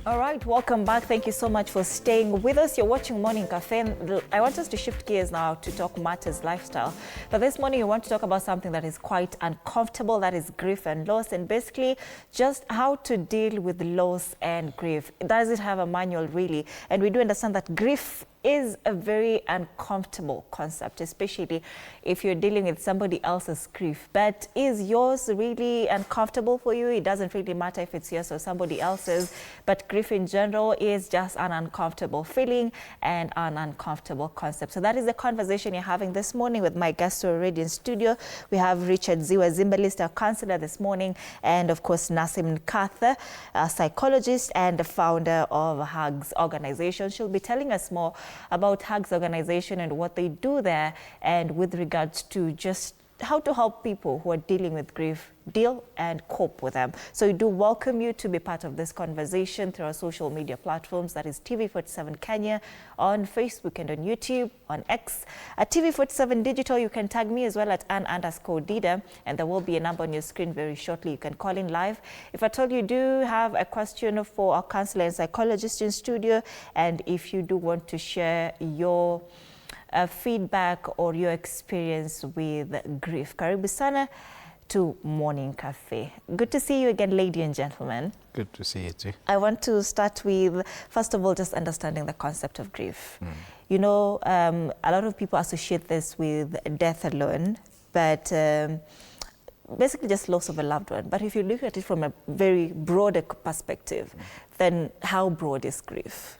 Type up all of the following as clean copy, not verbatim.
All right, welcome back. Thank you so much for staying with us. You're watching Morning Cafe. And I want us to shift gears now to talk matters lifestyle. But this morning, we want to talk about something that is quite uncomfortable, that is grief and loss, and basically just how to deal with loss and grief. Does it have a manual, really? And we do understand that grief is a very uncomfortable concept, especially if you're dealing with somebody else's grief. But is yours really uncomfortable for you? It doesn't really matter if it's yours or somebody else's, but grief in general is just an uncomfortable feeling and an uncomfortable concept. So that is the conversation you're having this morning with my guests who are already in studio. We have Richard Ziwa Zimbalist, our counselor this morning, and of course Nasim Nkatha, a psychologist and the founder of HUGS organization. She'll be telling us more about HUGS organization and what they do there, and with regards to just how to help people who are dealing with grief deal and cope with them. So we do welcome you to be part of this conversation through our social media platforms. That is TV47 Kenya on Facebook and on YouTube, on X. At TV47 Digital, you can tag me as well at Ann_Dida, and there will be a number on your screen very shortly. You can call in live. If at all you do have a question for our counselor and psychologist in studio, and if you do want to share your feedback or your experience with grief. Karibu sana to Morning Cafe. Good to see you again, ladies and gentlemen. Good to see you too. I want to start with, first of all, just understanding the concept of grief. You know, a lot of people associate this with death alone, but basically just loss of a loved one. But if you look at it from a very broader perspective, then how broad is grief?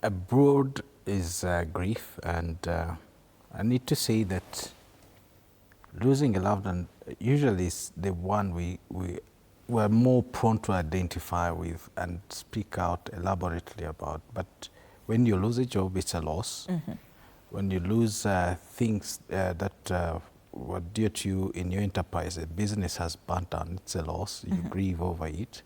A broad is grief, and I need to say that losing a loved one usually is the one we're more prone to identify with and speak out elaborately about. But when you lose a job, it's a loss. When you lose things that were dear to you in your enterprise, a business has burnt down, it's a loss. You grieve over it.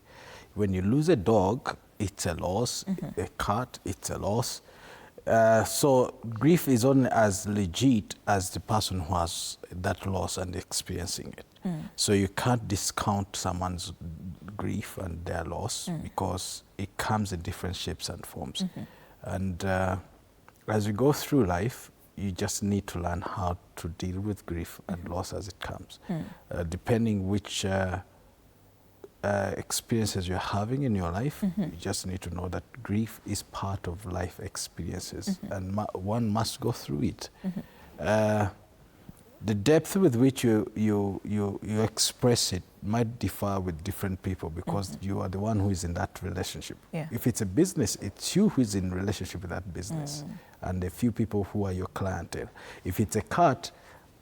When you lose a dog, it's a loss. A cat, it's a loss. So grief is only as legit as the person who has that loss and experiencing it. So you can't discount someone's grief and their loss because it comes in different shapes and forms. And as you go through life, you just need to learn how to deal with grief and loss as it comes, depending which experiences you're having in your life. You just need to know that grief is part of life experiences, and one must go through it. The depth with which you express it might differ with different people because you are the one who is in that relationship. If it's a business, it's you who is in relationship with that business and a few people who are your clientele. If it's a cat,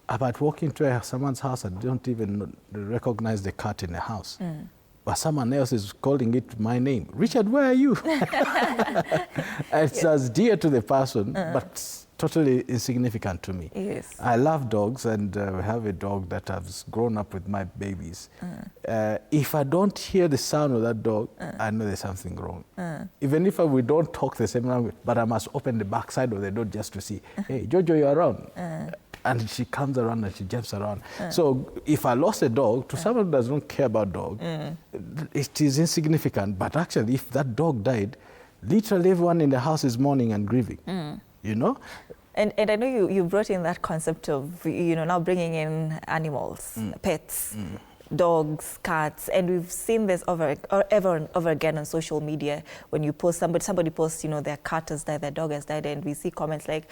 about walking to someone's house and don't even recognize the cat in the house. But someone else is calling it my name. Richard, where are you? It's as dear to the person, but totally insignificant to me. Yes. I love dogs, and we have a dog that has grown up with my babies. If I don't hear the sound of that dog, I know there's something wrong. Even if we don't talk the same language, but I must open the backside of the door just to see, hey, Jojo, you're around. And she comes around and she jumps around. So if I lost a dog, to someone who doesn't care about dog, it is insignificant. But actually, if that dog died, literally everyone in the house is mourning and grieving, you know? And I know you brought in that concept of, you know, now bringing in animals, pets, dogs, cats, and we've seen this over and over again on social media. When you post, somebody posts, you know, their cat has died, their dog has died, and we see comments like,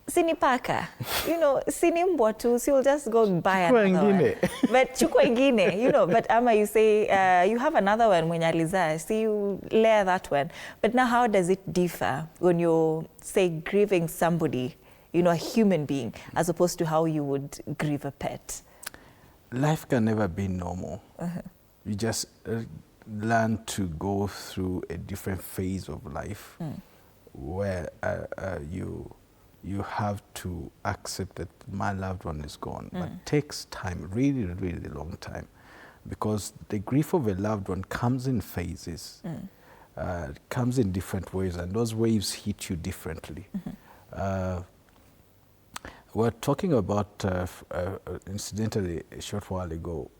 Sini paka, you know, sini mbwa tu, so you'll just go buy another one. But chukwa ingine, you know, but Ama, you say, you have another one when you're so you layer that one. But now how does it differ when you're, say, grieving somebody, you know, a human being, as opposed to how you would grieve a pet? Life can never be normal. You just learn to go through a different phase of life where you have to accept that my loved one is gone. But it takes time, really, really long time, because the grief of a loved one comes in phases, comes in different ways, and those waves hit you differently. We're talking about, incidentally, a short while ago,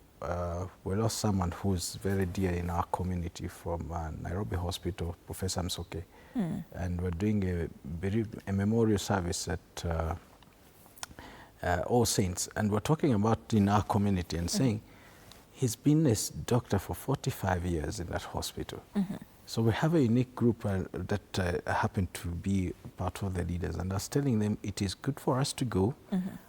we lost someone who's very dear in our community from Nairobi Hospital, Professor Msoke. And we're doing a memorial service at All Saints. And we're talking about in our community and saying, he's been a doctor for 45 years in that hospital. So we have a unique group that happen to be part of the leaders, and I was telling them it is good for us to go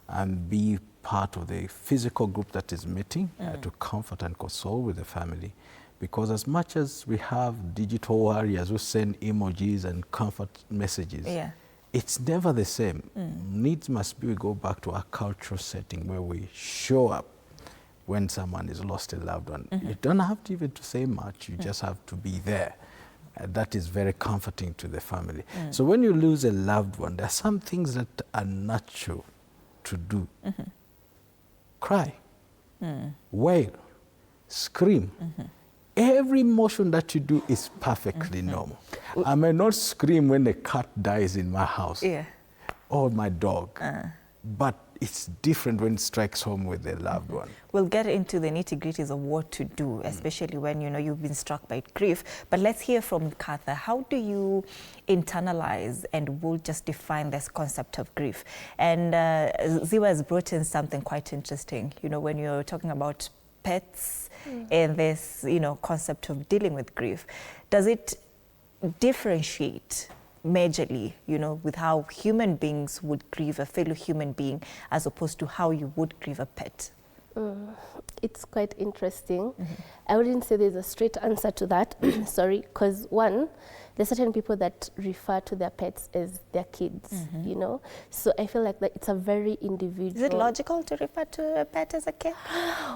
and be part of the physical group that is meeting to comfort and console with the family. Because as much as we have digital warriors who send emojis and comfort messages, it's never the same. Needs must be we go back to our cultural setting where we show up when someone is lost a loved one. You don't have to even to say much, you just have to be there. That is very comforting to the family. So when you lose a loved one, there are some things that are natural to do. Cry, wail, scream. Every emotion that you do is perfectly normal. I may not scream when a cat dies in my house or my dog, but it's different when it strikes home with a loved one. We'll get into the nitty-gritties of what to do, especially when you've been struck by grief. But let's hear from Katha. How do you internalize and we'll just define this concept of grief? And Ziwa has brought in something quite interesting. When you're talking about pets and this concept of dealing with grief, does it differentiate majorly, with how human beings would grieve a fellow human being as opposed to how you would grieve a pet? It's quite interesting. I wouldn't say there's a straight answer to that, sorry, because one, there's certain people that refer to their pets as their kids, So I feel like that it's a very individual. Is it logical to refer to a pet as a kid?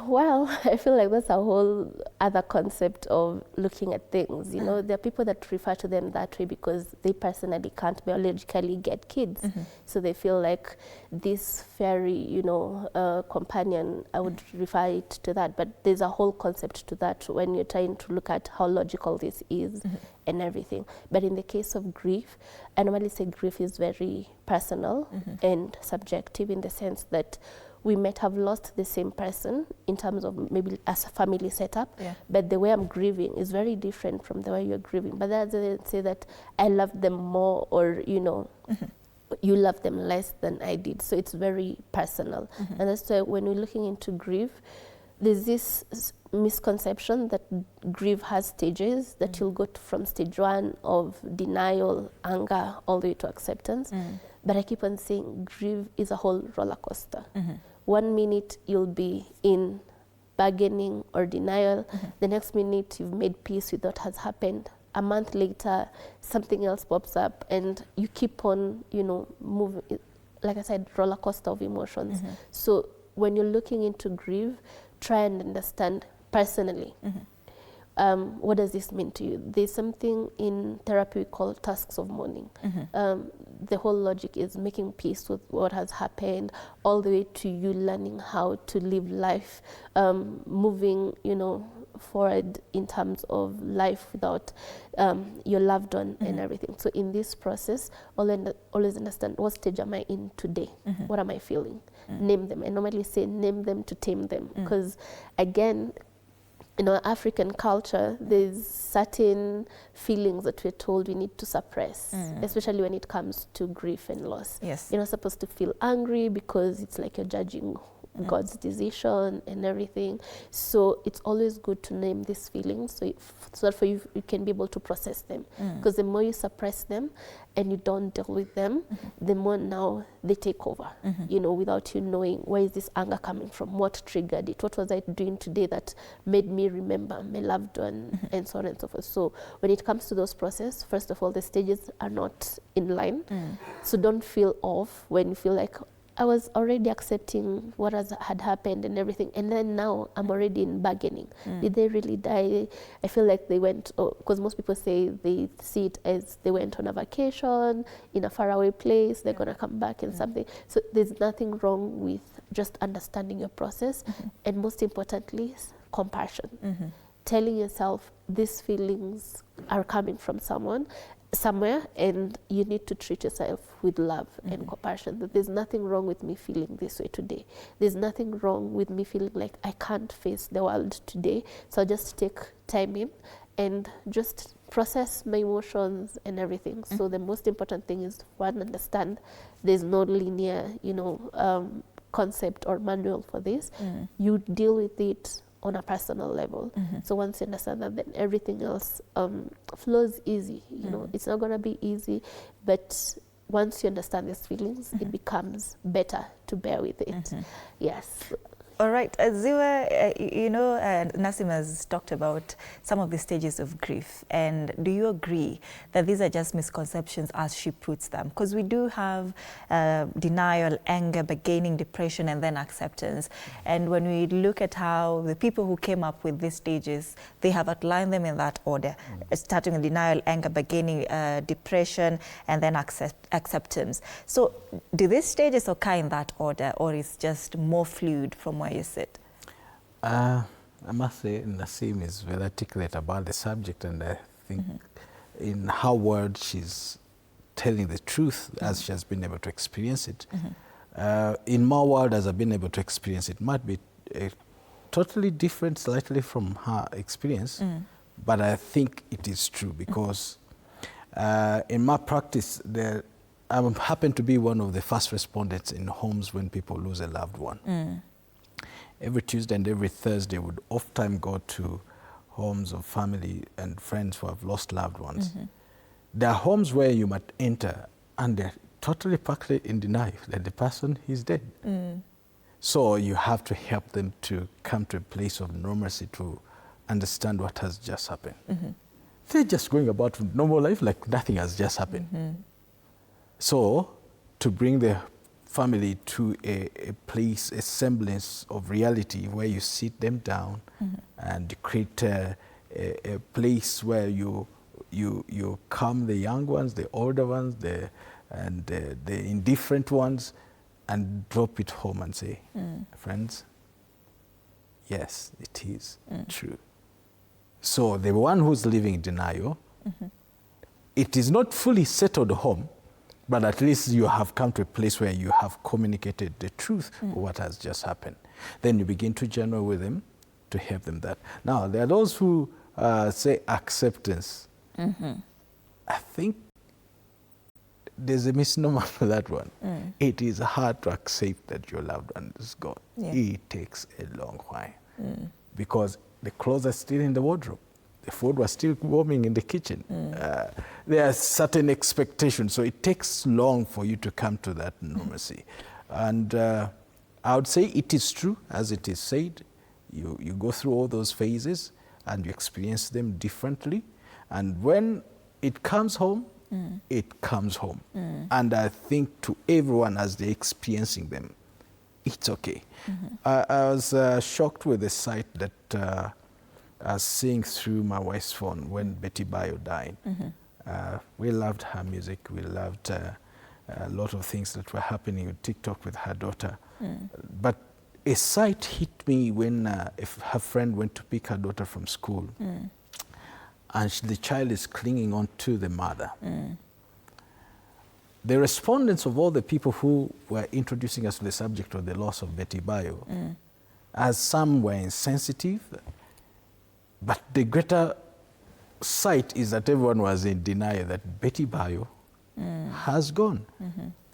Well, I feel like that's a whole other concept of looking at things, There are people that refer to them that way because they personally can't biologically get kids. So they feel like this fairy, companion, I would refer it to that. But there's a whole concept to that when you're trying to look at how logical this is and everything. But in the case of grief, I normally say grief is very personal and subjective in the sense that we might have lost the same person in terms of maybe as a family setup, but the way I'm grieving is very different from the way you're grieving. But that doesn't say that I love them more or, you love them less than I did. So it's very personal. And that's why when we're looking into grief, there's this misconception that grief has stages, that you'll go from stage 1 of denial, anger, all the way to acceptance. But I keep on saying grief is a whole roller coaster. 1 minute you'll be in bargaining or denial. The next minute you've made peace with what has happened. A month later, something else pops up and you keep on, moving. Like I said, roller coaster of emotions. So when you're looking into grief, try and understand personally. What does this mean to you? There's something in therapy we call tasks of mourning. The whole logic is making peace with what has happened, all the way to you learning how to live life, moving, forward in terms of life without your loved one and everything. So in this process, always understand what stage am I in today? What am I feeling? Name them. I normally say name them to tame them because again, in our African culture, there's certain feelings that we're told we need to suppress, especially when it comes to grief and loss. You're not supposed to feel angry because it's like you're judging God's decision and everything. So it's always good to name these feelings so that for you can be able to process them. Because the more you suppress them and you don't deal with them, the more now they take over, without you knowing where is this anger coming from, what triggered it, what was I doing today that made me remember my loved one, and so on and so forth. So when it comes to those processes, first of all, the stages are not in line. So don't feel off when you feel like, I was already accepting what had happened and everything, and then now I'm already in bargaining. Did they really die? I feel like they went, because most people say they see it as they went on a vacation in a faraway place, they're going to come back and something. So there's nothing wrong with just understanding your process, and most importantly, compassion. Telling yourself these feelings are coming from someone, somewhere, and you need to treat yourself with love and compassion. That there's nothing wrong with me feeling this way today. There's nothing wrong with me feeling like I can't face the world today. So I'll just take time in and just process my emotions and everything. So the most important thing is, one, understand there's no linear, concept or manual for this. You deal with it on a personal level. So once you understand that, then everything else flows easy. It's not going to be easy, but once you understand these feelings, it becomes better to bear with it. Yes. All right, Ziwa, Nassim has talked about some of the stages of grief, and do you agree that these are just misconceptions as she puts them? Because we do have denial, anger, bargaining, depression, and then acceptance. And when we look at how the people who came up with these stages, they have outlined them in that order, starting with denial, anger, bargaining, depression, and then acceptance. So do these stages occur in that order, or is just more fluid from where you sit? I must say Nassim is very articulate about the subject, and I think in her words she's telling the truth as she has been able to experience it. In my world, as I've been able to experience it, might be totally different slightly from her experience, but I think it is true because in my practice I happen to be one of the first respondents in homes when people lose a loved one. Every Tuesday and every Thursday would often go to homes of family and friends who have lost loved ones. There are homes where you might enter and they're totally practically in denial that the person is dead. So you have to help them to come to a place of normalcy to understand what has just happened. They're just going about normal life like nothing has just happened. So to bring the family to a place, a semblance of reality where you sit them down and create a place where you calm the young ones, the older ones, the indifferent ones, and drop it home and say, friends, yes, it is true. So the one who's living in denial, it is not fully settled home, but at least you have come to a place where you have communicated the truth of what has just happened. Then you begin to journey with them to help them that. Now, there are those who say acceptance. I think there's a misnomer for that one. It is hard to accept that your loved one is gone. It takes a long while because the clothes are still in the wardrobe. The food was still warming in the kitchen. There are certain expectations, so it takes long for you to come to that normalcy. And I would say it is true, as it is said. You go through all those phases and you experience them differently. And when it comes home, it comes home. And I think to everyone as they're experiencing them, it's okay. I was shocked with the sight that I was seeing through my wife's phone when Betty Bayo died. We loved her music. We loved a lot of things that were happening with TikTok with her daughter. But a sight hit me when her friend went to pick her daughter from school. And the child is clinging on to the mother. The respondents of all the people who were introducing us to the subject of the loss of Betty Bayo, as some were insensitive, but the greater sight is that everyone was in denial that Betty Bayo has gone.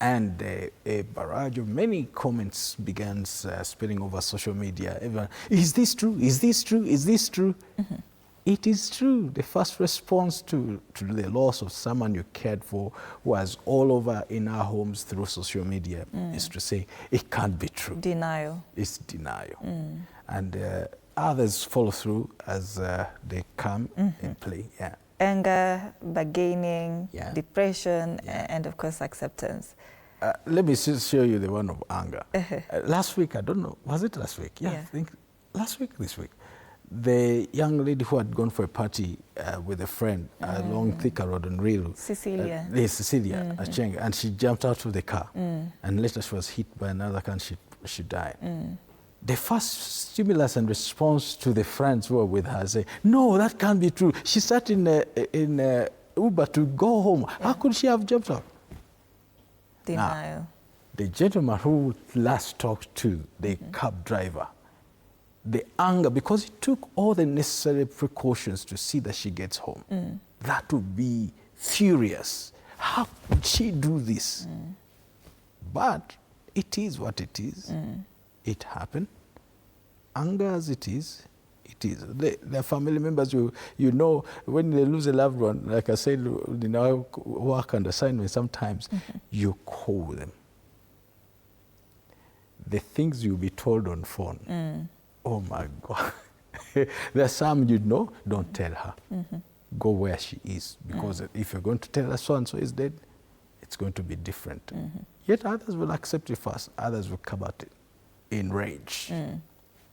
And a barrage of many comments began spilling over social media. Everyone, is this true? Is this true? Is this true? It is true. The first response to the loss of someone you cared for was all over in our homes through social media is to say, it can't be true. Denial. It's denial. And others follow through as they come in play. Anger, bargaining, depression, and of course acceptance. Let me show you the one of anger. Last week, I don't know, was it last week? I think last week, this week. The young lady who had gone for a party with a friend along Thika Road on Riru. Cecilia. Cecilia Achenga, and she jumped out of the car. And later she was hit by another car and she died. The first stimulus and response to the friends who were with her say, no, that can't be true. She sat in Uber to go home. How could she have jumped out? Denial. Now, the gentleman who last talked to the cab driver, the anger, because he took all the necessary precautions to see that she gets home, that would be furious. How could she do this? But it is what it is. It happened. Anger as it is, it is. The family members, you know, when they lose a loved one, like I said, in our work and assignment, sometimes you call them. The things you'll be told on phone, oh my God. There's some you know, don't tell her. Go where she is, because if you're going to tell her so-and-so is dead, it's going to be different. Yet others will accept it first, others will come at it in rage.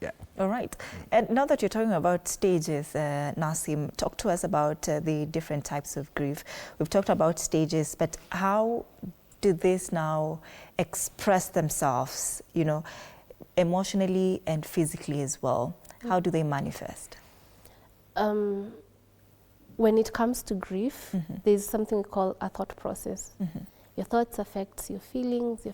Yeah. All right. And now that you're talking about stages, Nasim, talk to us about the different types of grief. We've talked about stages, but how do these now express themselves, you know, emotionally and physically as well? How do they manifest? When it comes to grief, there's something we call a thought process. Your thoughts affect your feelings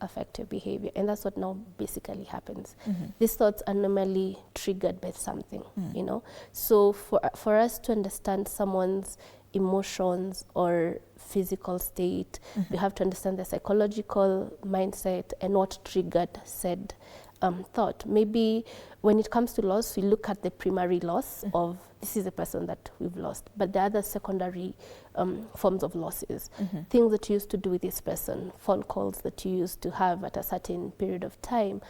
affect your behavior, and that's what now basically happens. These thoughts are normally triggered by something, you know. So for us to understand someone's emotions or physical state, you have to understand the psychological mindset and what triggered said thought. Maybe when it comes to loss, we look at the primary loss of this is a person that we've lost, but the other secondary forms of losses, things that you used to do with this person, phone calls that you used to have at a certain period of time,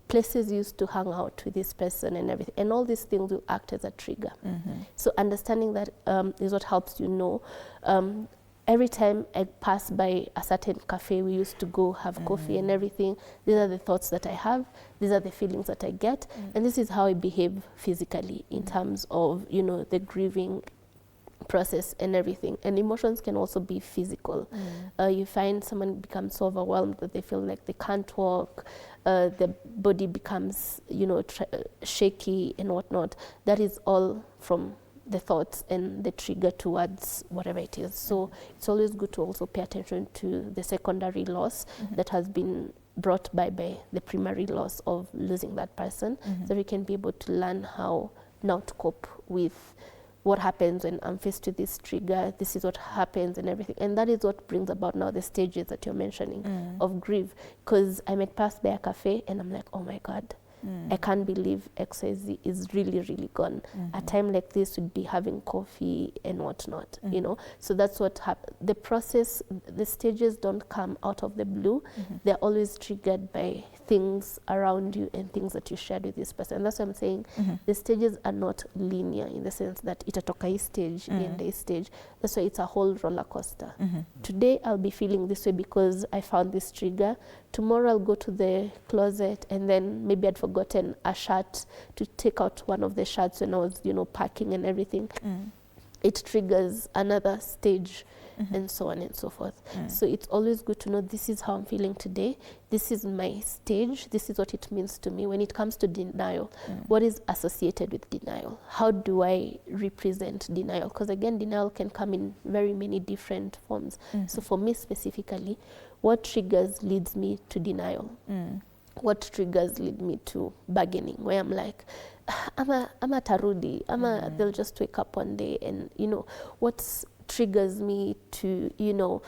places you used to hang out with this person and everything, and all these things will act as a trigger. So understanding that is what helps you know. Every time I pass by a certain cafe, we used to go have coffee and everything. These are the thoughts that I have. These are the feelings that I get. And this is how I behave physically in terms of, you know, the grieving process and everything. And emotions can also be physical. You find someone becomes so overwhelmed that they feel like they can't walk. The body becomes, you know, shaky and whatnot. That is all from the thoughts and the trigger towards whatever it is. So it's always good to also pay attention to the secondary loss that has been brought by the primary loss of losing that person, so we can be able to learn how now to cope with what happens when I'm faced with this trigger, this is what happens and everything. And that is what brings about now the stages that you're mentioning of grief. Because I might pass by a cafe and I'm like, oh my God, I can't believe XYZ is really, really gone. A time like this would be having coffee and whatnot, you know. So that's what happens. The process, the stages don't come out of the blue. They're always triggered by things around you and things that you shared with this person. And that's what I'm saying. The stages are not linear in the sense that itatoka hii stage, in this stage. That's why it's a whole roller coaster. Today I'll be feeling this way because I found this trigger. Tomorrow I'll go to the closet and then maybe I'd forgotten a shirt to take out one of the shirts when I was, you know, packing and everything. It triggers another stage and so on and so forth. So it's always good to know this is how I'm feeling today. This is my stage. This is what it means to me. When it comes to denial, what is associated with denial? How do I represent denial? Because again, denial can come in very many different forms. So for me specifically, what triggers leads me to denial? What triggers lead me to bargaining, where I'm like, ama tarudi, they'll just wake up one day, and you know, what triggers me to, you know,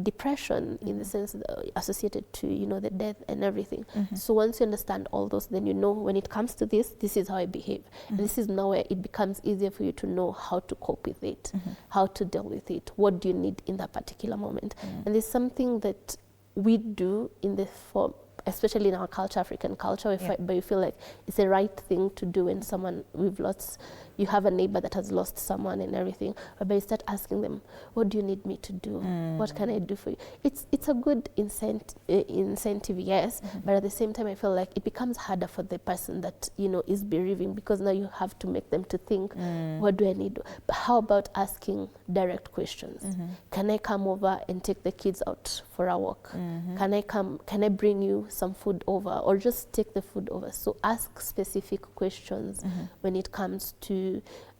depression in the sense associated to, you know, the death and everything. So once you understand all those, then you know when it comes to this is how I behave. And this is now where it becomes easier for you to know how to cope with it, how to deal with it, what do you need in that particular moment. And there's something that we do in the form, especially in our culture, African culture, but you feel like it's the right thing to do when someone we've lost, you have a neighbor that has lost someone and everything, but you start asking them, what do you need me to do? What can I do for you? It's a good incentive, yes, but at the same time I feel like it becomes harder for the person that, you know, is bereaving, because now you have to make them to think, what do I need? But how about asking direct questions? Can I come over and take the kids out for a walk? Can I bring you some food over, or just take the food over? So ask specific questions when it comes to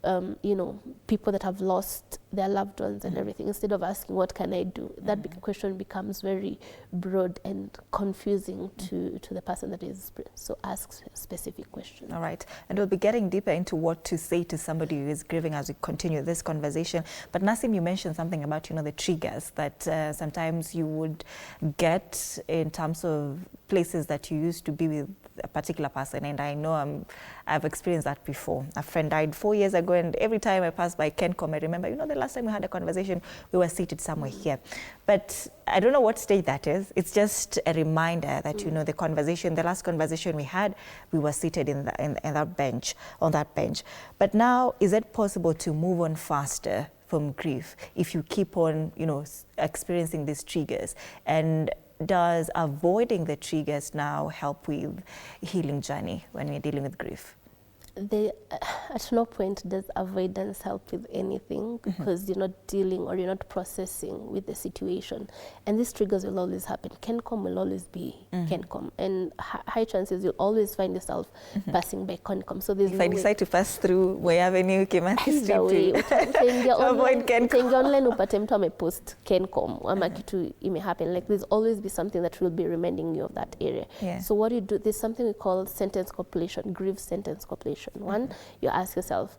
you know, people that have lost their loved ones and everything, instead of asking, what can I do? That question becomes very broad and confusing to the person that is, so ask specific questions. All right, and we'll be getting deeper into what to say to somebody who is grieving as we continue this conversation. But Nasim, you mentioned something about, you know, the triggers that sometimes you would get in terms of places that you used to be with a particular person, and I know I've experienced that before. A friend died 4 years ago, and every time I pass by Kencom, I remember, you know, the last time we had a conversation, we were seated somewhere here. But I don't know what stage that is. It's just a reminder that, you know, the conversation, the last conversation we had, we were seated in that bench, on that bench. But now, is it possible to move on faster from grief if you keep on, you know, experiencing these triggers? And does avoiding the triggers now help with healing journey when we're dealing with grief? At no point does avoidance help with anything, because you're not dealing or you're not processing with the situation. And these triggers will always happen. Kencom will always be Kencom. And high chances you'll always find yourself passing by Kencom. So there's if I decide to pass through Way Avenue, Kimathi Street, avoid Kencom. Online upate mtu amepost Kencom, ama kitu ime happen. Like there's always be something that will be reminding you of that area. Yeah. So what you do, there's something we call sentence completion, grief sentence completion. One, you ask yourself,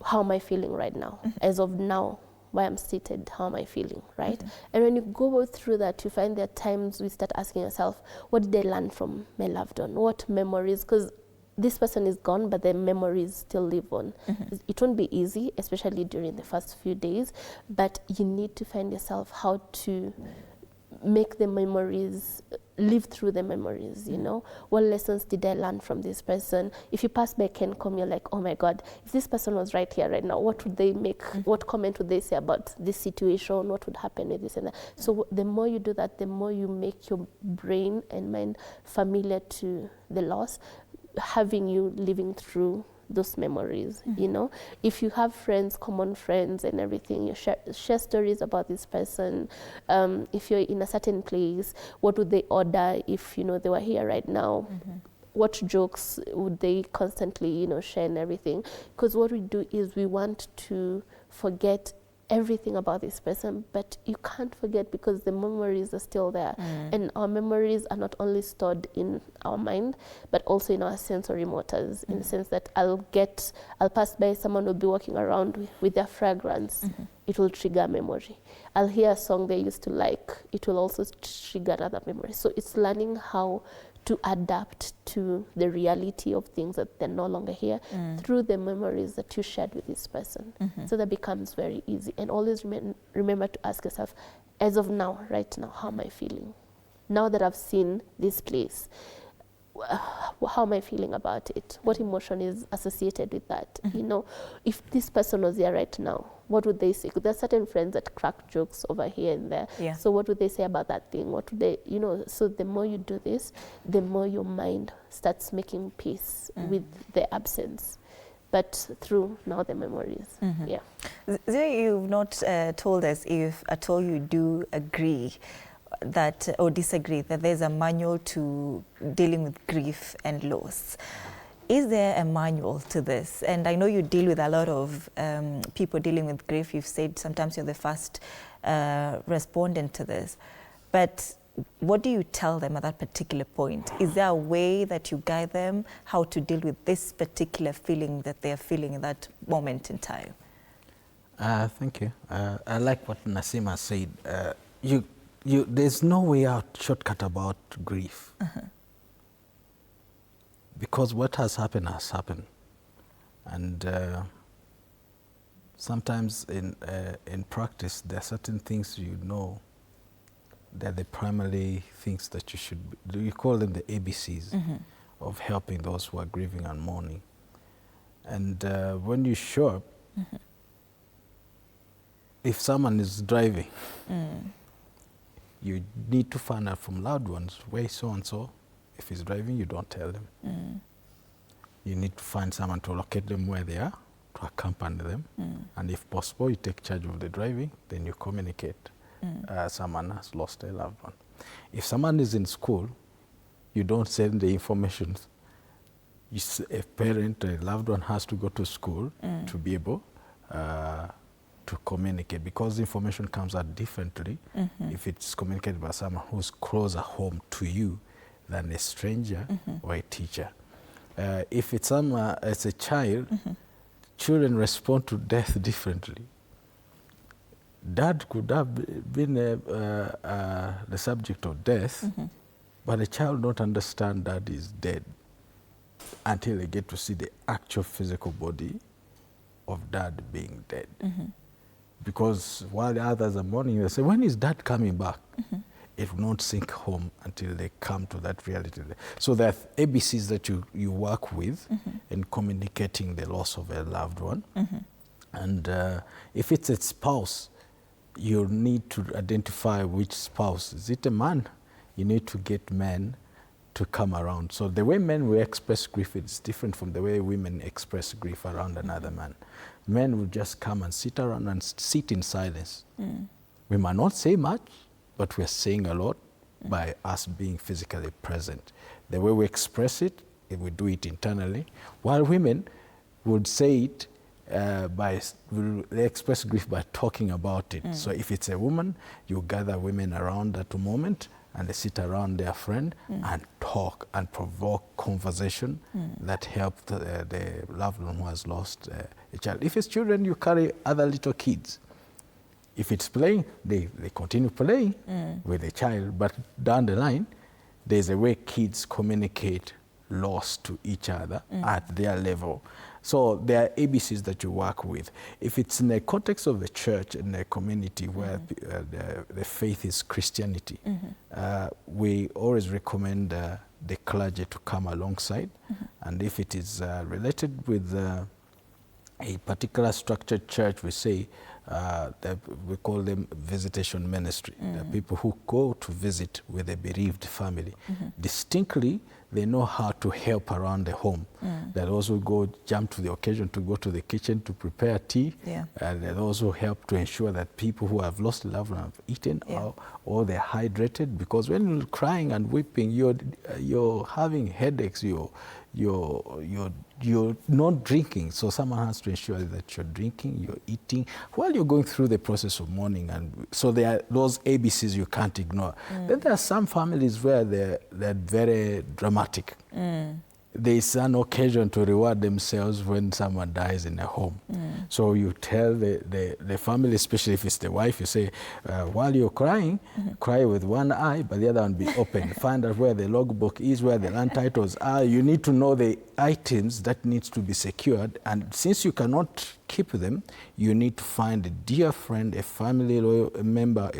how am I feeling right now? As of now, where I'm seated, how am I feeling, right? And when you go through that, you find there are times we start asking yourself, what did I learn from my loved one? What memories? Because this person is gone, but the memories still live on. It won't be easy, especially during the first few days, but you need to find yourself how to make the memories, live through the memories, you know? What lessons did I learn from this person? If you pass by Kencom, you're like, oh my God, if this person was right here right now, what would they make, what comment would they say about this situation? What would happen with this and that? So the more you do that, the more you make your brain and mind familiar to the loss, having you living through those memories, you know? If you have friends, common friends and everything, you share stories about this person. If you're in a certain place, what would they order if, you know, they were here right now? What jokes would they constantly, you know, share and everything? Because what we do is we want to forget everything about this person, but you can't forget because the memories are still there. And our memories are not only stored in our mind, but also in our sensory motors, in the sense that I'll pass by, someone will be walking around with their fragrance. It will trigger a memory. I'll hear a song they used to like. It will also trigger another memory. So it's learning how to adapt to the reality of things that they're no longer here through the memories that you shared with this person. So that becomes very easy. And always remember to ask yourself, as of now, right now, how am I feeling? Now that I've seen this place, how am I feeling about it? What emotion is associated with that? You know, if this person was here right now, what would they say? There are certain friends that crack jokes over here and there. So what would they say about that thing? What would they, you know, so the more you do this, the more your mind starts making peace with the absence, but through now the memories. Yeah. Zia, you've not told us if at all you do agree that or disagree that there's a manual to dealing with grief and loss. Is there a manual to this? And I know you deal with a lot of people dealing with grief. You've said sometimes you're the first respondent to this. But what do you tell them at that particular point? Is there a way that you guide them how to deal with this particular feeling that they're feeling in that moment in time? Thank you. I like what Nasima said. There's no way out, shortcut about grief. Because what has happened has happened. And sometimes in practice, there are certain things you know that the primary things that you should do. You call them the ABCs of helping those who are grieving and mourning. And when you show up, if someone is driving, you need to find out from loved ones where so-and-so. If he's driving, you don't tell them. You need to find someone to locate them where they are, to accompany them. And if possible, you take charge of the driving, then you communicate. Someone has lost a loved one. If someone is in school, you don't send the information. a parent, a loved one has to go to school to be able to communicate, because information comes out differently if it's communicated by someone who's closer home to you than a stranger or a teacher. If it's as a child, children respond to death differently. Dad could have been the subject of death, but a child don't understand dad is dead until they get to see the actual physical body of dad being dead. Because while the others are mourning, they say, when is dad coming back? It will not sink home until they come to that reality. So there are ABCs that you work with in communicating the loss of a loved one. And if it's a spouse, you need to identify which spouse. Is it a man? You need to get men to come around. So the way men will express grief is different from the way women express grief around another man. Men will just come and sit around and sit in silence. We might not say much, but we're saying a lot by us being physically present. The way we express it, we do it internally, while women would say it they express grief by talking about it. So if it's a woman, you gather women around at a moment and they sit around their friend and talk and provoke conversation that help the loved one who has lost a child. If it's children, you carry other little kids. If it's playing, they continue playing with the child, but down the line, there's a way kids communicate loss to each other at their level. So there are ABCs that you work with. If it's in the context of a church, in a community where the faith is Christianity, we always recommend the clergy to come alongside. And if it is related with a particular structured church, we say, that we call them visitation ministry. The people who go to visit with a bereaved family. Distinctly, they know how to help around the home. They'll also go jump to the occasion to go to the kitchen to prepare tea. And they'll also help to ensure that people who have lost a loved one have eaten or they're hydrated. Because when you're crying and weeping, you're having headaches, you're not drinking, so someone has to ensure that you're drinking, you're eating, while you're going through the process of mourning. And so there are those ABCs you can't ignore. Then there are some families where they're very dramatic. There's an occasion to reward themselves when someone dies in a home. So you tell the family, especially if it's the wife, you say, while you're crying, cry with one eye, but the other one be open. Find out where the logbook is, where the land titles are. You need to know the items that needs to be secured. And since you cannot keep them, you need to find a dear friend, a family member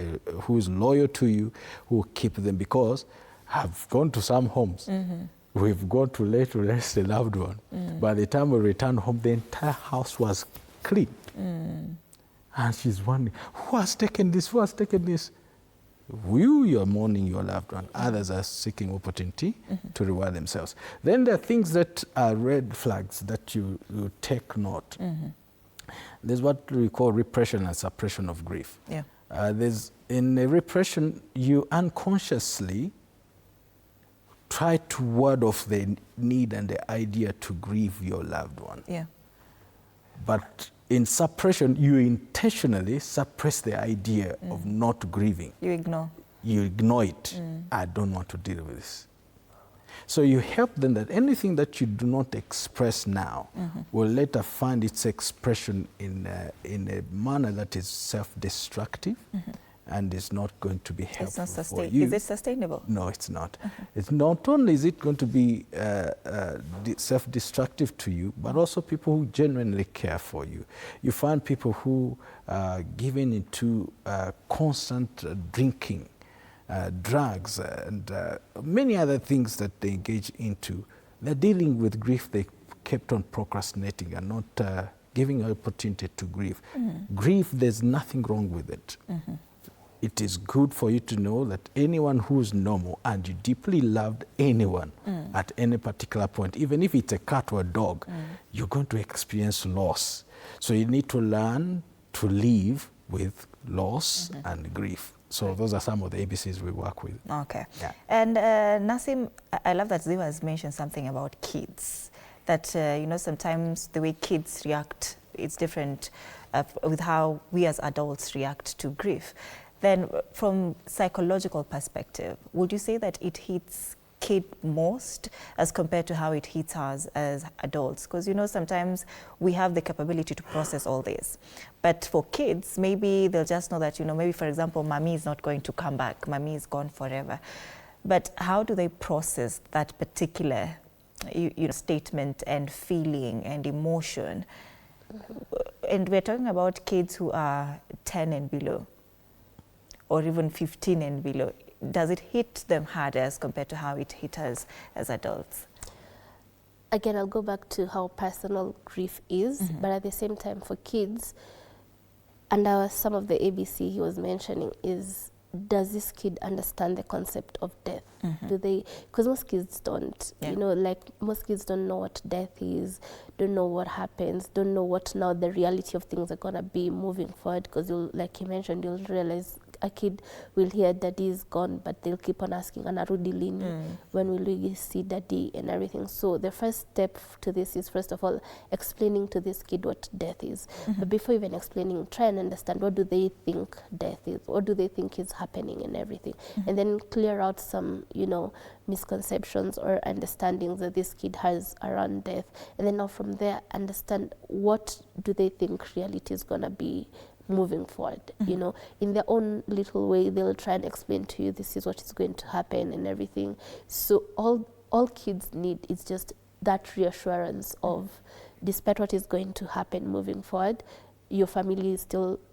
who is loyal to you, who will keep them. Because I've gone to some homes. We've gone to lay to rest a loved one. By the time we returned home, the entire house was clean. And she's wondering, who has taken this? Who has taken this? You're mourning your loved one. Others are seeking opportunity to reward themselves. Then there are things that are red flags that you take note. There's what we call repression and suppression of grief. In a repression, you unconsciously try to ward off the need and the idea to grieve your loved one. But in suppression, you intentionally suppress the idea of not grieving. You ignore it. I don't want to deal with this. So you help them that anything that you do not express now will later find its expression in a manner that is self-destructive. And it's not going to be helpful for you. Is it sustainable? No, it's not. It's not only is it going to be self-destructive to you, but also people who genuinely care for you. You find people who are given into constant drinking, drugs, and many other things that they engage into. They're dealing with grief. They kept on procrastinating and not giving an opportunity to grieve. Grief, there's nothing wrong with it. It is good for you to know that anyone who's normal and you deeply loved anyone at any particular point, even if it's a cat or a dog, you're going to experience loss. So you need to learn to live with loss and grief. So those are some of the ABCs we work with. Okay. And Nasim, I love that Ziwa has mentioned something about kids. that, you know, sometimes the way kids react is different with how we as adults react to grief. Then from psychological perspective, would you say that it hits kid most as compared to how it hits us as adults? Because, you know, sometimes we have the capability to process all this. But for kids, maybe they'll just know that, you know, maybe, for example, mommy is not going to come back. Mommy is gone forever. But how do they process that particular statement and feeling and emotion? And we're talking about kids who are 10 and below, or even 15 and below. Does it hit them harder as compared to how it hit us as adults? Again, I'll go back to how personal grief is, but at the same time for kids, and some of the ABC he was mentioning is, does this kid understand the concept of death? Do they, because most kids don't, you know, like most kids don't know what death is, don't know what happens, don't know what now the reality of things are gonna be moving forward, because like you mentioned, you'll realize a kid will hear daddy is gone, but they'll keep on asking, Anarudi lini, when will we see daddy and everything. So the first step to this is, first of all, explaining to this kid what death is. But before even explaining, try and understand, what do they think death is? What do they think is happening and everything? And then clear out some, you know, misconceptions or understandings that this kid has around death. And then now from there, understand what do they think reality is going to be moving forward. You know, in their own little way, they'll try and explain to you, this is what is going to happen and everything. So all kids need is just that reassurance of, despite what is going to happen moving forward, your family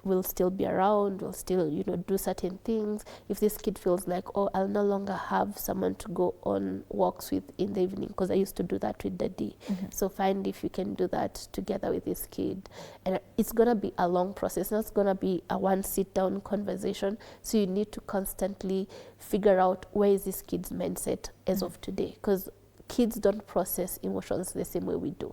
will still be around, will still, you know, do certain things. If this kid feels like, oh, I'll no longer have someone to go on walks with in the evening, because I used to do that with daddy. So find if you can do that together with this kid. And it's gonna be a long process, not gonna be a one sit down conversation. So you need to constantly figure out, where is this kid's mindset as of today? Because kids don't process emotions the same way we do.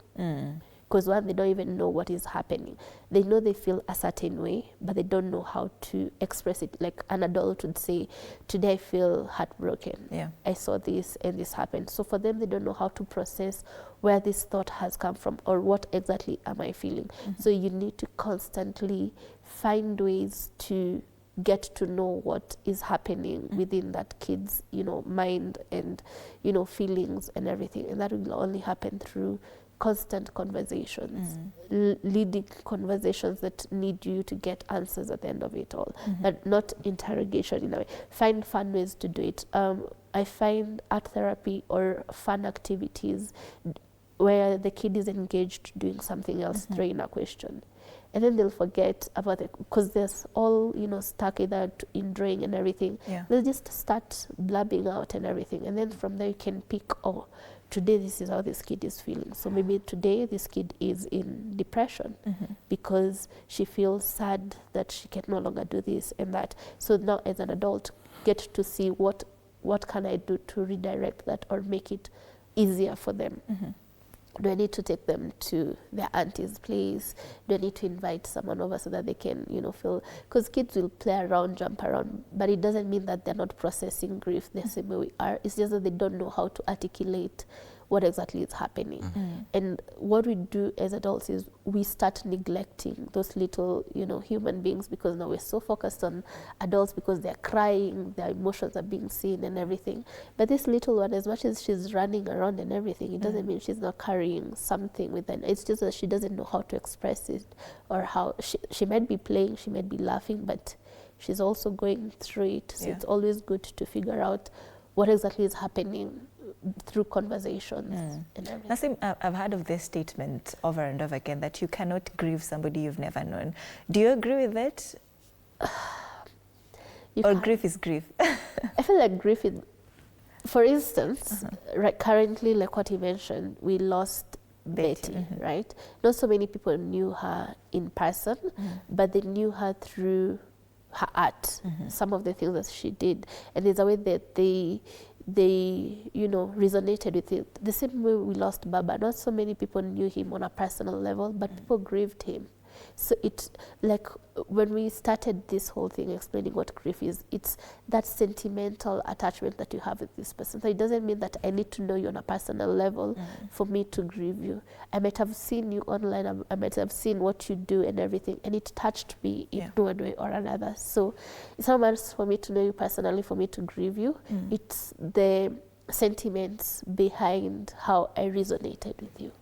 Because one, they don't even know what is happening. They know they feel a certain way, but they don't know how to express it. Like an adult would say, today I feel heartbroken. I saw this and this happened. So for them, they don't know how to process where this thought has come from, or what exactly am I feeling. So you need to constantly find ways to get to know what is happening within that kid's, you know, mind and, you know, feelings and everything. And that will only happen through constant conversations, leading conversations that need you to get answers at the end of it all, but not interrogation in a way. Find fun ways to do it. I find art therapy or fun activities where the kid is engaged doing something else, throwing a question. And then they'll forget about it, because there's all, you know, stuck either in drawing and everything. They'll just start blabbing out and everything. And then from there you can pick, oh, today this is how this kid is feeling. So maybe today this kid is in depression because she feels sad that she can no longer do this and that. So now as an adult, get to see what can I do to redirect that or make it easier for them. Do I need to take them to their auntie's place? Do I need to invite someone over so that they can, you know, feel, because kids will play around, jump around, but it doesn't mean that they're not processing grief the same way we are. It's just that they don't know how to articulate what exactly is happening. And what we do as adults is we start neglecting those little, you know, human beings, because now we're so focused on adults because they're crying, their emotions are being seen and everything. But this little one, as much as she's running around and everything, it doesn't mean she's not carrying something within. It's just that she doesn't know how to express it, or how she might be playing, she might be laughing, but she's also going through it. So it's always good to figure out what exactly is happening through conversations and everything. Nasim, I've heard of this statement over and over again, that you cannot grieve somebody you've never known. Do you agree with that? Or grief is grief? I feel like grief is, for instance, right, currently, like what you mentioned, we lost Betty, right? Not so many people knew her in person, but they knew her through her art, some of the things that she did. And there's a way that they you know, resonated with it. The same way we lost Baba, not so many people knew him on a personal level, but people grieved him. So it, like when we started this whole thing explaining what grief is, it's that sentimental attachment that you have with this person. So it doesn't mean that I need to know you on a personal level for me to grieve you. I might have seen you online, I might have seen what you do and everything, and it touched me in one way or another. So it's not much for me to know you personally for me to grieve you. It's the sentiments behind how I resonated with you.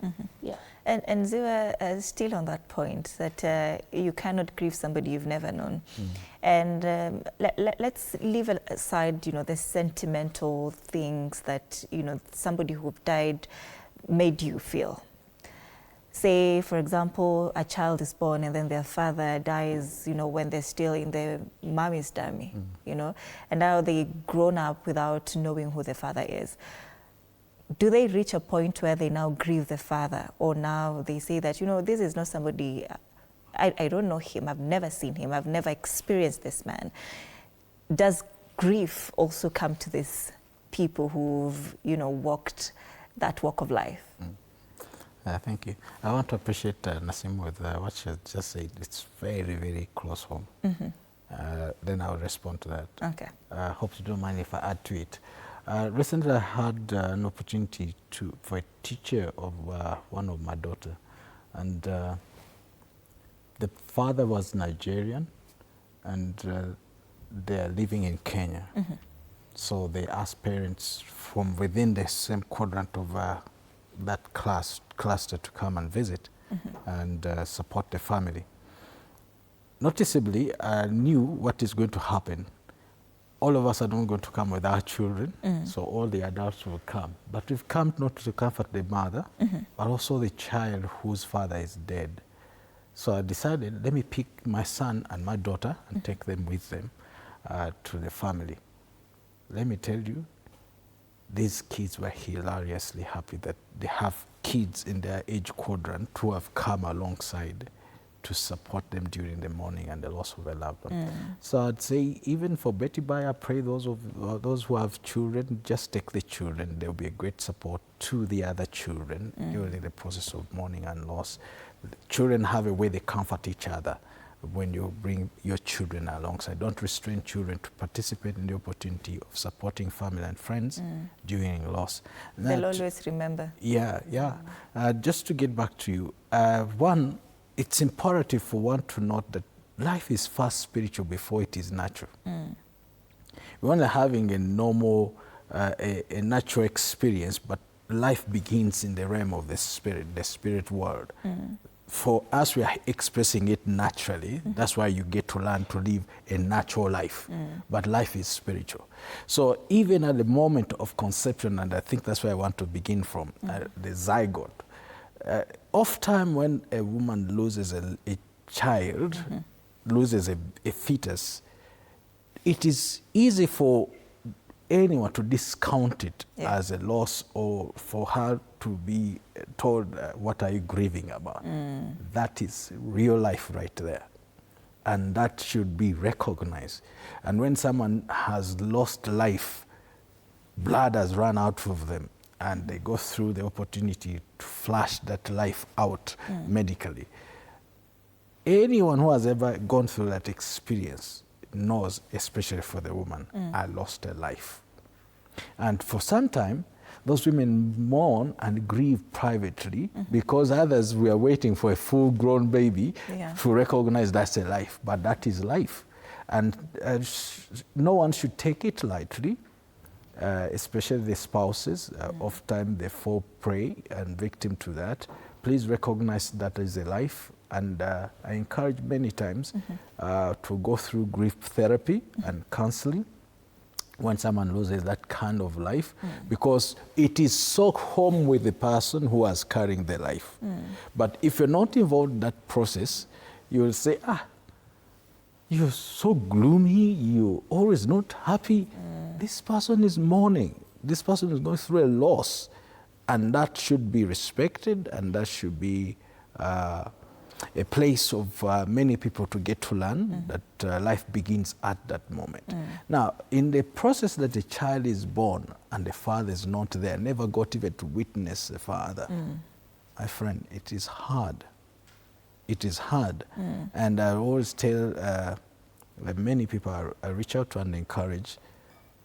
Yeah. And Ziwa, still on that point that you cannot grieve somebody you've never known. And let's leave aside, you know, the sentimental things that, you know, somebody who died made you feel. Say, for example, a child is born and then their father dies, you know, when they're still in the mommy's tummy, you know, and now they've grown up without knowing who the father is. Do they reach a point where they now grieve the father, or now they say that, you know, this is not somebody, I don't know him, I've never seen him, I've never experienced this man? Does grief also come to these people who've, you know, walked that walk of life? Thank you. I want to appreciate Nasim with what she just said. It's very, very close home. Then I'll respond to that. Okay. Hope you don't mind if I add to it. Recently, I had an opportunity for a teacher of one of my daughter, and the father was Nigerian, and they are living in Kenya. So they asked parents from within the same quadrant of that cluster to come and visit and support the family. Noticeably, I knew what is going to happen. All of us are not going to come with our children, so all the adults will come. But we've come not to comfort the mother, but also the child whose father is dead. So I decided, let me pick my son and my daughter and take them with them to the family. Let me tell you, these kids were hilariously happy that they have kids in their age quadrant who have come alongside to support them during the mourning and the loss of a loved one. So I'd say, even for Betty Bye, I pray those who have children, just take the children. There will be a great support to the other children during the process of mourning and loss. Children have a way they comfort each other when you bring your children alongside. Don't restrain children to participate in the opportunity of supporting family and friends during loss. They'll always remember. Yeah, yeah. Just to get back to you, one, it's imperative for one to note that life is first spiritual before it is natural. We're only having a normal, a natural experience, but life begins in the realm of the spirit world. For us, we are expressing it naturally. That's why you get to learn to live a natural life. But life is spiritual. So even at the moment of conception, and I think that's where I want to begin from, the zygote. Oftentimes when a woman loses a child, loses a fetus, it is easy for anyone to discount it as a loss, or for her to be told, what are you grieving about? That is real life right there. And that should be recognized. And when someone has lost life, blood has run out of them, and they go through the opportunity to flush that life out medically. Anyone who has ever gone through that experience knows, especially for the woman, I lost a life. And for some time, those women mourn and grieve privately because others were waiting for a full-grown baby to recognize that's a life, but that is life. And no one should take it lightly, especially the spouses. Oftentimes they fall prey and victim to that. Please recognize that is a life. And I encourage many times to go through grief therapy and counseling when someone loses that kind of life, because it is so home with the person who is carrying the life. But if you're not involved in that process, you will say, you're so gloomy, you're always not happy. This person is mourning. This person is going through a loss. And that should be respected, and that should be a place of many people to get to learn that life begins at that moment. Now, in the process that the child is born and the father is not there, never got even to witness the father, my friend, it is hard. it is hard. And I always tell many people I reach out to and encourage,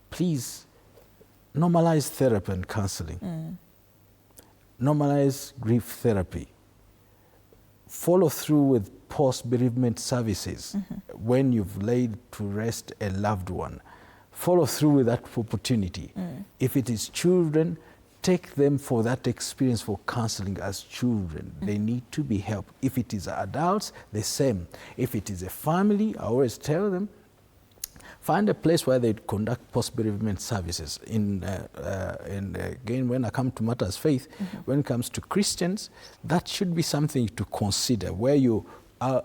please normalize therapy and counseling. Normalize grief therapy. Follow through with post-bereavement services when you've laid to rest a loved one. Follow through with that opportunity. If it is children, take them for that experience for counseling as children. They need to be helped. If it is adults, the same. If it is a family, I always tell them, find a place where they conduct post-bereavement services. Again, when I come to matters faith, when it comes to Christians, that should be something to consider, where you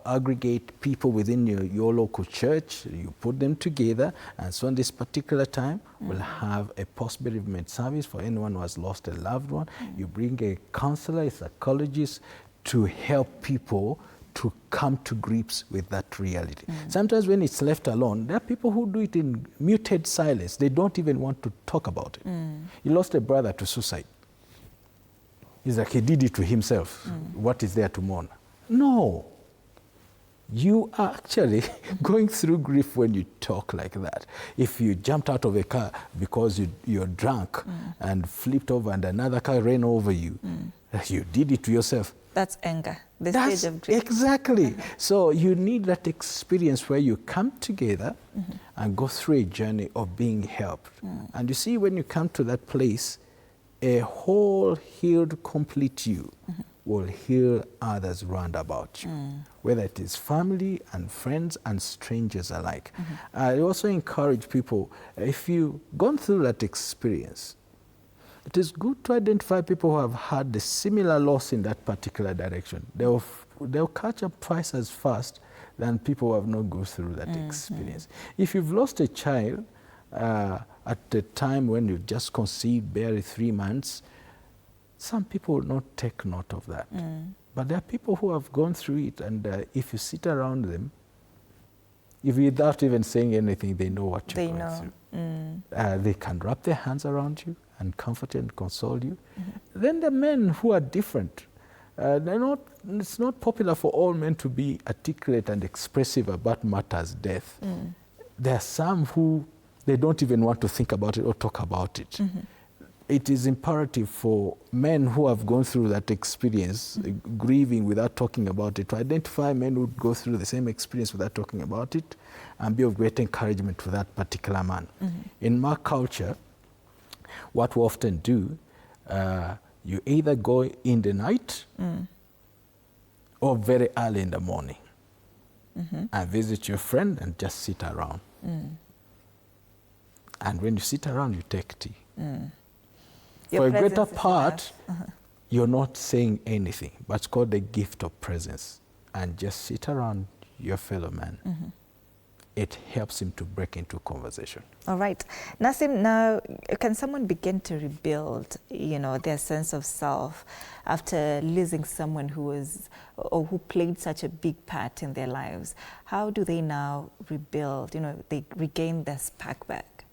aggregate people within your local church, you put them together, and so on this particular time, we'll have a post-bereavement service for anyone who has lost a loved one. You bring a counselor, a psychologist to help people to come to grips with that reality. Sometimes when it's left alone, there are people who do it in muted silence. They don't even want to talk about it. He lost a brother to suicide. He's like, he did it to himself. What is there to mourn? No. You are actually going through grief when you talk like that. If you jumped out of a car because you're drunk and flipped over and another car ran over you, you did it to yourself. That's anger, the stage of grief. Exactly. So you need that experience where you come together and go through a journey of being helped. And you see, when you come to that place, a whole healed, complete you will heal others round about you, whether it is family and friends and strangers alike. I also encourage people, if you've gone through that experience, it is good to identify people who have had the similar loss in that particular direction. They'll catch up twice as fast than people who have not gone through that experience. If you've lost a child at the time when you just conceived, barely 3 months, some people will not take note of that. But there are people who have gone through it, and if you sit around them, if without even saying anything, they know what you're going through. They can wrap their hands around you and comfort you and console you. Then the men who are different, it's not popular for all men to be articulate and expressive about matters death. There are some who they don't even want to think about it or talk about it. It is imperative for men who have gone through that experience, grieving without talking about it, to identify men who go through the same experience without talking about it, and be of great encouragement to that particular man. In my culture, what we often do, you either go in the night or very early in the morning and visit your friend and just sit around. And when you sit around, you take tea. For a greater part, you're not saying anything, but it's called the gift of presence. And just sit around your fellow man. It helps him to break into conversation. All right. Nasim, now, can someone begin to rebuild, their sense of self after losing someone who was, or who played such a big part in their lives? How do they now rebuild, they regain their spark back?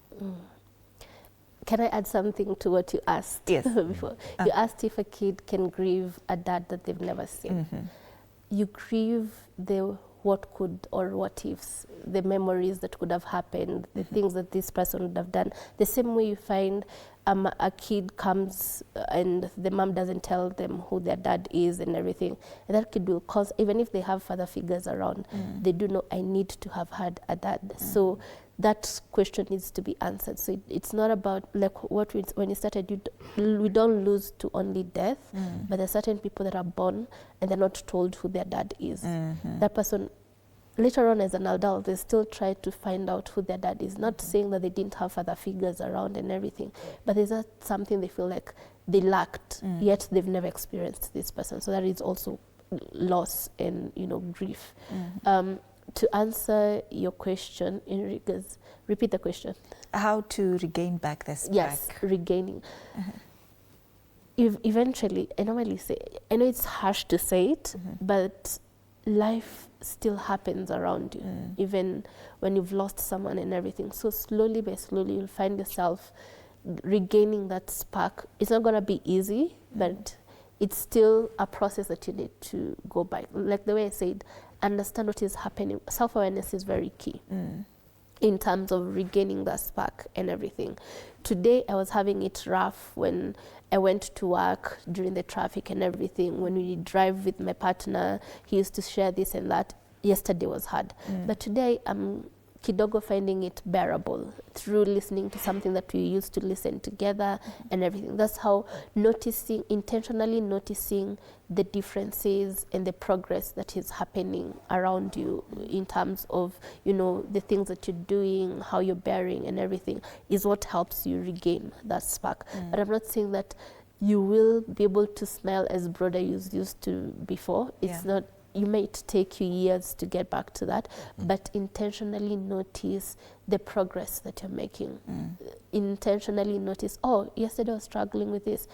Can I add something to what you asked before? You asked if a kid can grieve a dad that they've never seen. You grieve the what could or what ifs, the memories that could have happened, the things that this person would have done. The same way you find a kid comes and the mom doesn't tell them who their dad is and everything. And that kid will cause, even if they have father figures around, they do know, I need to have had a dad. So that question needs to be answered. So it's not about, like when you started, we don't lose to only death, but there are certain people that are born and they're not told who their dad is. That person, later on as an adult, they still try to find out who their dad is. Not saying that they didn't have father figures around and everything, but there's something they feel like they lacked, yet they've never experienced this person. So that is also loss and grief. To answer your question, Enriquez, repeat the question. How to regain back the spark? Yes, regaining. Eventually, I normally say, I know it's harsh to say it, but life still happens around you, even when you've lost someone and everything. So slowly by slowly, you'll find yourself regaining that spark. It's not going to be easy, but it's still a process that you need to go by. Like the way I said, understand what is happening. Self-awareness is very key in terms of regaining that spark and everything. Today, I was having it rough when I went to work during the traffic and everything. When we drive with my partner, he used to share this and that. Yesterday was hard. But today, I'm kidogo finding it bearable through listening to something that we used to listen together and everything. That's how intentionally noticing the differences and the progress that is happening around you in terms of, the things that you're doing, how you're bearing and everything is what helps you regain that spark. But I'm not saying that you will be able to smile as broad as you used to before. It's not. You might take you years to get back to that, but intentionally notice the progress that you're making. Intentionally notice, yesterday I was struggling with this.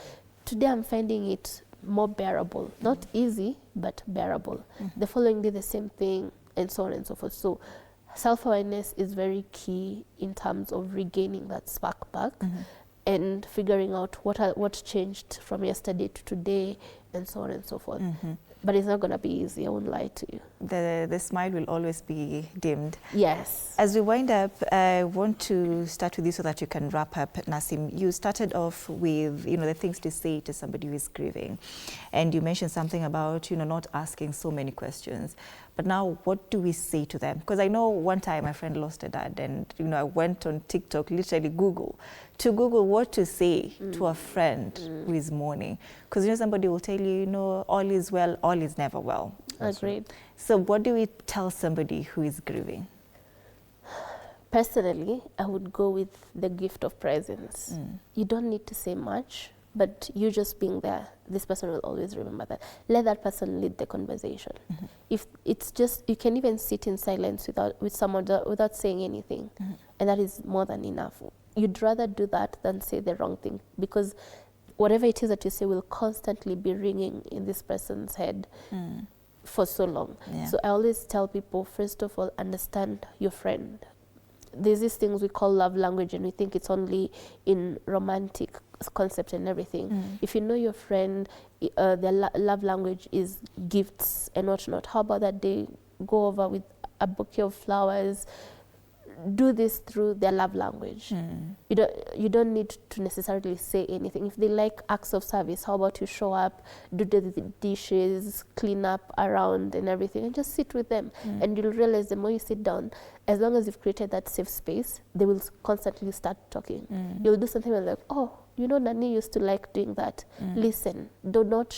Today I'm finding it more bearable. Not easy, but bearable. The following day, the same thing, and so on and so forth. So self-awareness is very key in terms of regaining that spark back and figuring out what changed from yesterday to today, and so on and so forth. But it's not going to be easy, I won't lie to you. The smile will always be dimmed. Yes. As we wind up, I want to start with you so that you can wrap up, Nasim. You started off with, the things to say to somebody who is grieving. And you mentioned something about, not asking so many questions. But now, what do we say to them? Because I know one time my friend lost a dad, and I went on TikTok, literally Google what to say to a friend who is mourning. Because somebody will tell you, all is well, all is never well. Agreed. So what do we tell somebody who is grieving? Personally, I would go with the gift of presence. You don't need to say much, but you just being there, this person will always remember that. Let that person lead the conversation. If it's just, you can even sit in silence with someone without saying anything, and that is more than enough. You'd rather do that than say the wrong thing, because whatever it is that you say will constantly be ringing in this person's head for so long. So I always tell people, first of all, understand your friend. There's these things we call love language, and we think it's only in romantic concept and everything. If you know your friend, their love language is gifts and whatnot, how about that day go over with a bouquet of flowers? Do this through their love language. You don't need to necessarily say anything. If they like acts of service, how about you show up, do the dishes, clean up around and everything, and just sit with them. And you'll realize the more you sit down, as long as you've created that safe space, they will constantly start talking. You'll do something like, Nani used to like doing that. Listen, do not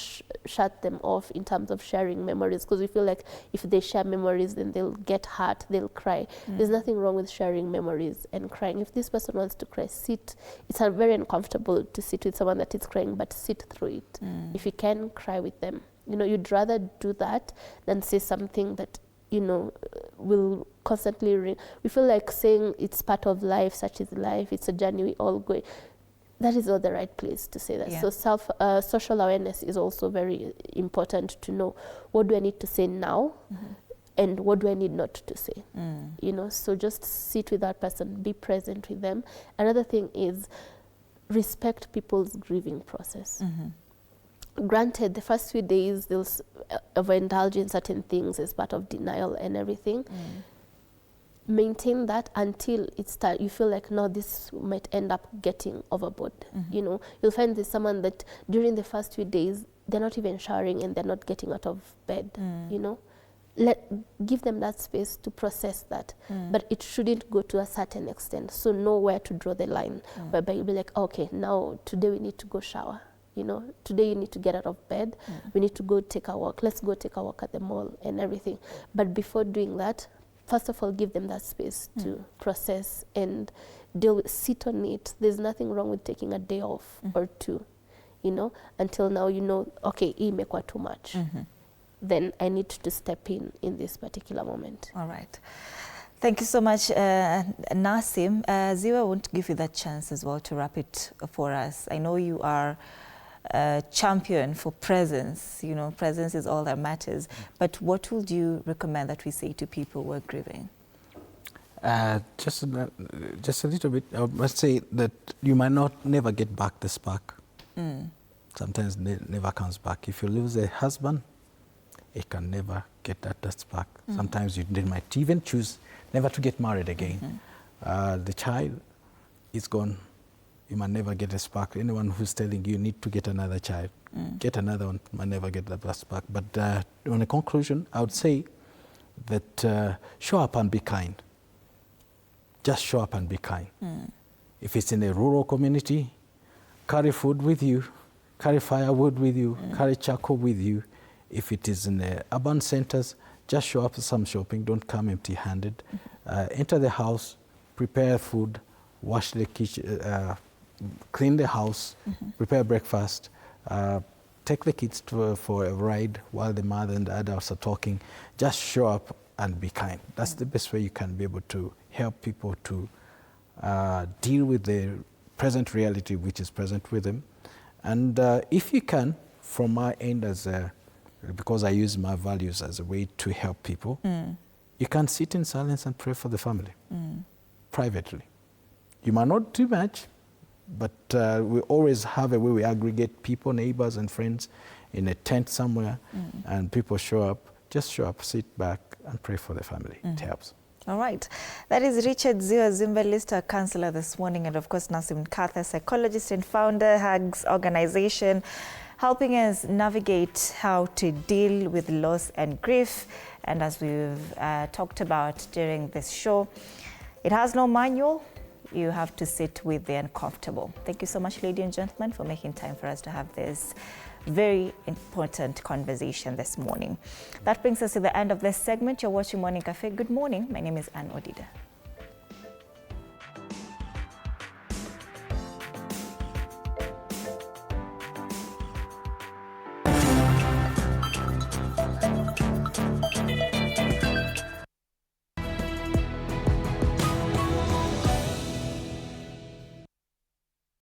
shut them off in terms of sharing memories, because we feel like if they share memories, then they'll get hurt, they'll cry. There's nothing wrong with sharing memories and crying. If this person wants to cry, sit. It's very uncomfortable to sit with someone that is crying, but sit through it. If you can, cry with them. You'd rather do that than say something that will constantly ring. We feel like saying it's part of life, such is life, it's a journey we all go. That is not the right place to say that. So social awareness is also very important to know, what do I need to say now and what do I need not to say? So just sit with that person, be present with them. Another thing is respect people's grieving process. Granted, the first few days they'll overindulge in certain things as part of denial and everything. Maintain that until you feel like, no, this might end up getting overboard. You'll find there's someone that during the first few days they're not even showering and they're not getting out of bed. Give them that space to process that, but it shouldn't go to a certain extent. So know where to draw the line, whereby you'll be like, okay, now today we need to go shower. Today you need to get out of bed. We need to go take a walk. Let's go take a walk at the mall and everything. But before doing that, first of all, give them that space to process and sit on it. There's nothing wrong with taking a day off or two, until now, okay, hii imekuwa too much. Then I need to step in this particular moment. All right. Thank you so much, Nasim. Ziwa, I want to give you that chance as well to wrap it for us. I know you are a champion for presence. Presence is all that matters. But what would you recommend that we say to people who are grieving? Just a little bit. I must say that you might never get back the spark. sometimes never comes back. If you lose a husband, it can never get that back. Sometimes they might even choose never to get married again. The child is gone. You might never get a spark. Anyone who's telling you need to get another child, get another one, might never get that spark. But on a conclusion, I would say that show up and be kind. Just show up and be kind. If it's in a rural community, carry food with you, carry firewood with you, carry charcoal with you. If it is in the urban centers, just show up for some shopping. Don't come empty-handed. Enter the house, prepare food, wash the kitchen, clean the house, prepare breakfast, take the kids for a ride while the mother and the adults are talking. Just show up and be kind. That's the best way you can be able to help people to deal with the present reality which is present with them. And if you can, from my end, because I use my values as a way to help people, you can sit in silence and pray for the family privately. You might not do much, but we always have a way we aggregate people, neighbors and friends in a tent somewhere, and people show up. Just show up, sit back, and pray for the family. It helps. All right. That is Richard Zio Zimba, Lister Councillor this morning, and of course Nasim Katha, psychologist and founder, HUGS organization, helping us navigate how to deal with loss and grief. And as we've talked about during this show, it has no manual. You have to sit with the uncomfortable. Thank you so much, ladies and gentlemen, for making time for us to have this very important conversation this morning. That brings us to the end of this segment. You're watching Morning Cafe. Good morning. My name is Anne Odida.